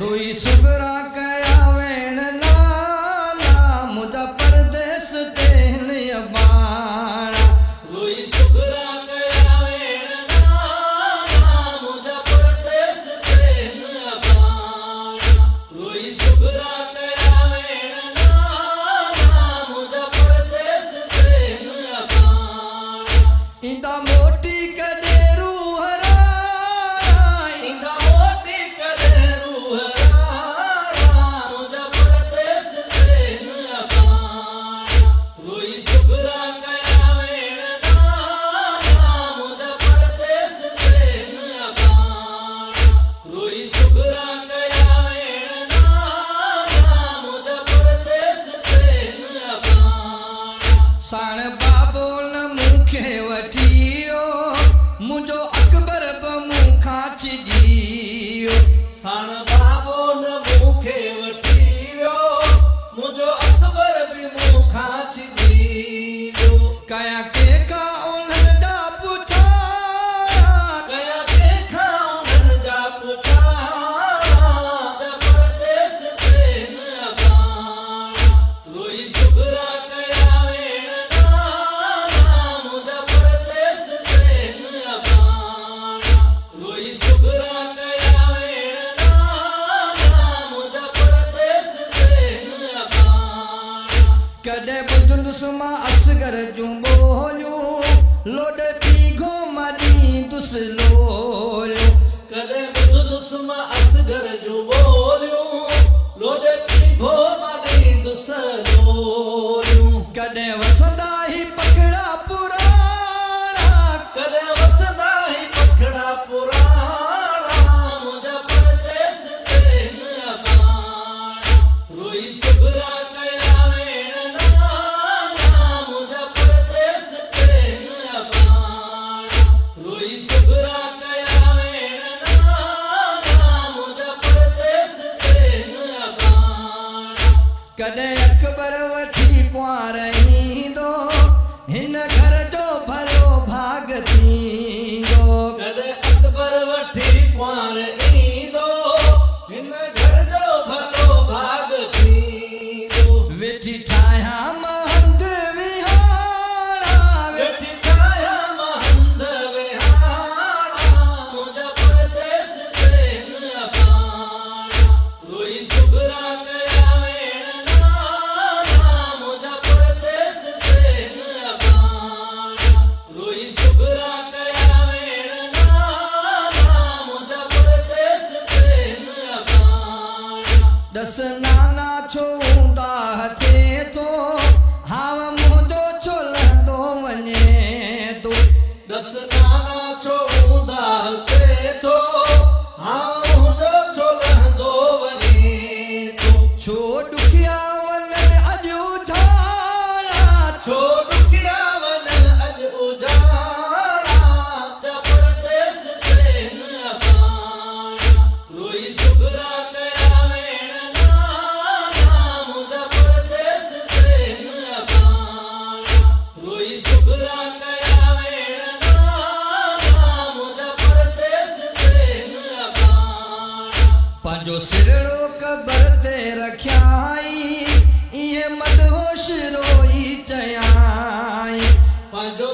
रोई सुगरा कया वेण लाला मुझा परदेस तेन अबाणा रोई सुगरा कया वेण लाला मुझा परदेस तेन अबाणा रोई सुगरा कया वेण लाला मुझा परदेस तेन अबाणा इंदा मोटी कदे रूह राणा इंदा मोटी कदे रूह राणा मुझा परदेस तेन अबाणा रोई सुगरा कया वेण लाला मुझा परदेस तेन अबाणा रोई सुगरा कया वेण लाला मुझा परदेस तेन अबाणा साण बाबो न मूंखे वठी वियो मुंहिंजो अकबर बि मूंखां छिॼियो साण बाबो न मूंखे वठी वियो मुंहिंजो अकबर बि मूंखां छिॼी वियो कया कंहिंखां उन्हनि जा पुछाणा कया कंहिंखां उन्हनि जा पुछाणा जा परदेस तेन अबाणा रोई सुगरा कया वेण लाला मुंहिंजा परदेस तेन अबाणा रोई सुगरा कया वेण लाला मुंहिंजा परदेस तेन अबाणा कॾहिं ॿुधंदुसि मां असगर जूं ॿोलियूं लोॾती घुम ॾींदुसि लोलियूं कॾहिं ॿुधंदुसि मां असगर जूं ॿोलियूं लोॾती घोम ॾींदुसि लोलियूं कॾहिं वसंदा ई पखड़ा पुराणा कॾहिं वसंदा ई पखड़ा पुराणा मुंहिंजा परदेस तेन अबाणा रोई सुगरा कया वेण लाला मुंहिंजा परदेस तेन अबाणा रोई सुगरा कया वेण लाला मुंहिंजा परदेस तेन अबाणा कॾहिं अकबर वठी कुंवार ईंदो हिन घर जो भलो भाग थींदो कॾहिं अकबर वठी कुंवार ईंदो हिन घर जो भलो भाग थींदो वेठी ठाहियां महंद विहाणा वेठी ठाहियां महंद विहाणा मुंहिंजा परदेस तेन अबाणा रोई सुगरा कया वेण लाला मुंहिंजा परदेस तेन अबाणा रोई सुगरा कया वेण लाला मुंहिंजा परदेस तेन अबाणा दस नाना छो हूंदा हथे थो हाव मुंहिंजो छो लहंदो वञे थो दस नाना छो हूंदा हथे थो हाव मुंहिंजो छो लहंदो वञे थो छो ॾुखिया वञनि अॼु उधाणा छो ॾुखिया वञनि अॼु उजाणा जा परदेस तेन अबाणा रोई सुगरा कया वेण लाला मुंहिंजा परदेस तेन अबाणा रोई सुगरा कया वेण लाला मुंहिंजा परदेस तेन अबाणा पंहिंजो सिरड़ो कबर ते रखियाई इहे मदहोश रोई चयाई पंहिंजो